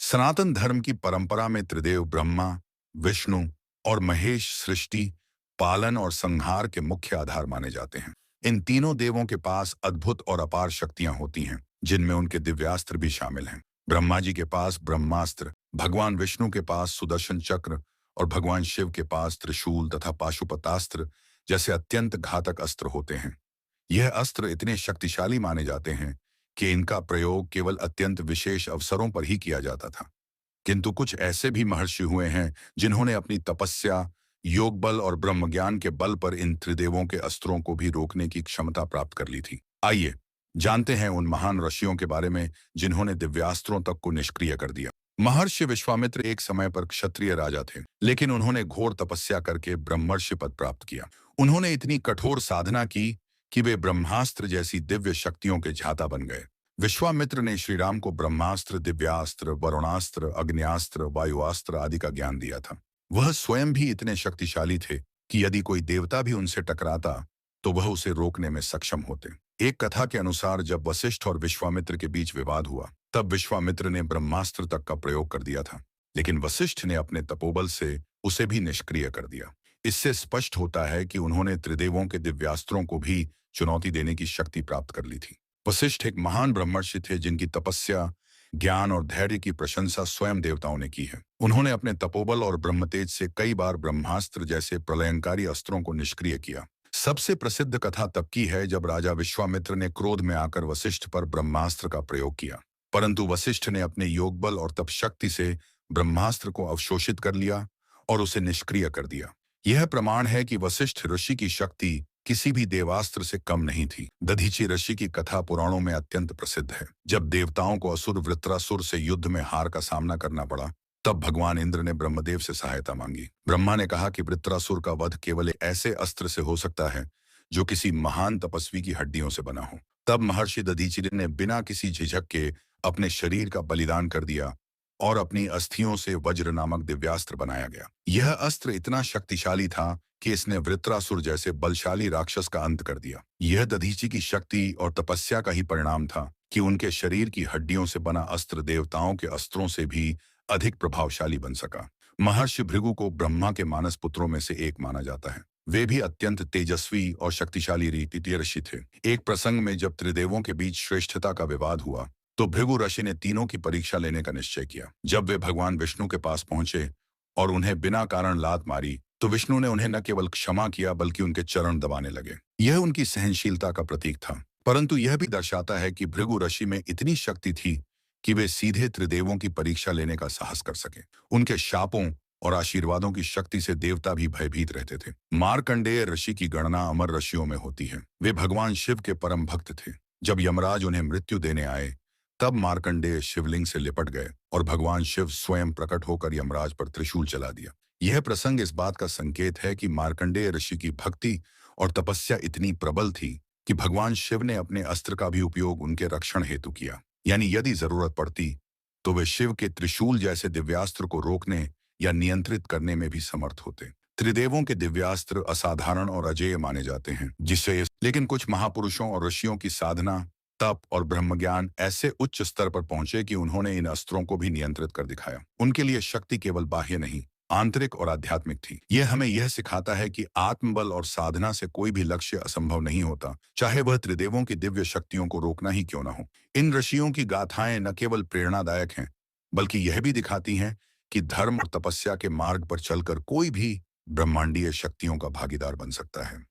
सनातन धर्म की परंपरा में त्रिदेव ब्रह्मा, विष्णु और महेश सृष्टि, पालन और संहार के मुख्य आधार माने जाते हैं। इन तीनों देवों के पास अद्भुत और अपार शक्तियां होती हैं, जिनमें उनके दिव्यास्त्र भी शामिल हैं। ब्रह्मा जी के पास ब्रह्मास्त्र, भगवान विष्णु के पास सुदर्शन चक्र और भगवान शिव के पास त्रिशूल तथा पाशुपतास्त्र जैसे अत्यंत घातक अस्त्र होते हैं। यह अस्त्र इतने शक्तिशाली माने जाते हैं कि इनका प्रयोग केवल अत्यंत विशेष अवसरों पर ही किया जाता था। किंतु कुछ ऐसे भी महर्षि हुए हैं जिन्होंने अपनी तपस्या, योग बल और ब्रह्म ज्ञान के बल पर इन त्रिदेवों के अस्त्रों को भी रोकने की क्षमता प्राप्त कर ली थी। आइए जानते हैं उन महान ऋषियों के बारे में जिन्होंने दिव्यास्त्रों तक को निष्क्रिय कर दिया। महर्षि विश्वामित्र एक समय पर क्षत्रिय राजा थे, लेकिन उन्होंने घोर तपस्या करके ब्रह्मर्षि पद प्राप्त किया। उन्होंने इतनी कठोर साधना की कि वे ब्रह्मास्त्र जैसी दिव्य शक्तियों के झाता बन गए। विश्वामित्र ने श्री राम को ब्रह्मास्त्र, दिव्यास्त्र, वरुणास्त्र, अग्न्यास्त्र, वायुआस्त्र आदि का ज्ञान दिया था। वह स्वयं भी इतने शक्तिशाली थे कि यदि कोई देवता भी उनसे टकराता तो वह उसे रोकने में सक्षम होते। एक कथा के अनुसार जब वशिष्ठ और विश्वामित्र के बीच विवाद हुआ, तब विश्वामित्र ने ब्रह्मास्त्र तक का प्रयोग कर दिया था, लेकिन वशिष्ठ ने अपने तपोबल से उसे भी निष्क्रिय कर दिया। इससे स्पष्ट होता है कि उन्होंने त्रिदेवों के दिव्यास्त्रों को भी चुनौती देने की शक्ति प्राप्त कर ली थी। वशिष्ठ एक महान ब्रह्मर्षि थे जिनकी तपस्या, ज्ञान और धैर्य की प्रशंसा स्वयं देवताओं ने की है। उन्होंने अपने तपोबल और ब्रह्मतेज से कई बार ब्रह्मास्त्र जैसे प्रलयंकारी अस्त्रों को निष्क्रिय किया। सबसे प्रसिद्ध कथा तब की है जब राजा विश्वामित्र ने क्रोध में आकर वशिष्ठ पर ब्रह्मास्त्र का प्रयोग किया, परंतु वशिष्ठ ने अपने योग बल और तप शक्ति से ब्रह्मास्त्र को अवशोषित कर लिया और उसे निष्क्रिय कर दिया। यह प्रमाण है कि वशिष्ठ ऋषि की शक्ति किसी भी देवास्त्र से कम नहीं थी। दधीची ऋषि की कथा पुराणों में अत्यंत प्रसिद्ध है। जब देवताओं को असुर वृत्रासुर से युद्ध में हार का सामना करना पड़ा, तब भगवान इंद्र ने ब्रह्मदेव से सहायता मांगी। ब्रह्मा ने कहा कि वृत्रासुर का वध केवल एक ऐसे अस्त्र से हो सकता है जो किसी महान तपस्वी की हड्डियों से बना हो। तब महर्षि दधीचि ने बिना किसी झिझक के अपने शरीर का बलिदान कर दिया और अपनी अस्थियों से वज्र नामक दिव्यास्त्र बनाया गया। यह अस्त्र इतना शक्तिशाली था कि इसने वृत्रासुर जैसे बलशाली राक्षस का अंत कर दिया। यह दधीचि की शक्ति और तपस्या का ही परिणाम था कि उनके शरीर की हड्डियों से बना अस्त्र देवताओं के अस्त्रों से भी अधिक प्रभावशाली बन सका। महर्षि भृगु को ब्रह्मा के मानस पुत्रों में से एक माना जाता है। वे भी अत्यंत तेजस्वी और शक्तिशाली रीतितीय ऋषि थे। एक प्रसंग में जब त्रिदेवों के बीच श्रेष्ठता का विवाद हुआ, तो भृगु ऋषि ने तीनों की परीक्षा लेने का निश्चय किया। जब वे भगवान विष्णु के पास पहुंचे और उन्हें बिना कारण लात मारी, तो विष्णु ने उन्हें न केवल क्षमा किया बल्कि उनके चरण दबाने लगे। यह उनकी सहनशीलता का प्रतीक था, परंतु यह भी दर्शाता है कि भृगु ऋषि में इतनी शक्ति थी कि वे सीधे त्रिदेवों की परीक्षा लेने का साहस कर सके। उनके शापों और आशीर्वादों की शक्ति से देवता भी भयभीत रहते थे। मार्कंडेय ऋषि की गणना अमर ऋषियों में होती है। वे भगवान शिव के परम भक्त थे। जब यमराज उन्हें मृत्यु देने आए, तब मार्कंडेय शिवलिंग से लिपट गए और भगवान शिव स्वयं प्रकट होकर यमराज पर त्रिशूल चला दिया। यह प्रसंग इस बात का संकेत है कि मार्कंडेय ऋषि की भक्ति और तपस्या इतनी प्रबल थी कि भगवान शिव ने अपने अस्त्र का भी उपयोग उनके रक्षण हेतु किया। यानी यदि जरूरत पड़ती तो वे शिव के त्रिशूल जैसे दिव्यास्त्र को रोकने या नियंत्रित करने में भी समर्थ होते। त्रिदेवों के दिव्यास्त्र असाधारण और अजेय माने जाते हैं, लेकिन कुछ महापुरुषों और ऋषियों की साधना, तप और ब्रह्मज्ञान ऐसे उच्च स्तर पर पहुंचे कि उन्होंने इन अस्त्रों को भी नियंत्रित कर दिखाया। उनके लिए शक्ति केवल बाह्य नहीं, आंतरिक और आध्यात्मिक थी। यह हमें यह सिखाता है कि आत्मबल और साधना से कोई भी लक्ष्य असंभव नहीं होता, चाहे वह त्रिदेवों की दिव्य शक्तियों को रोकना ही क्यों न हो। इन ऋषियों की गाथाएं न केवल प्रेरणादायक हैं, बल्कि यह भी दिखाती हैं कि धर्म और तपस्या के मार्ग पर चलकर कोई भी ब्रह्मांडीय शक्तियों का भागीदार बन सकता है।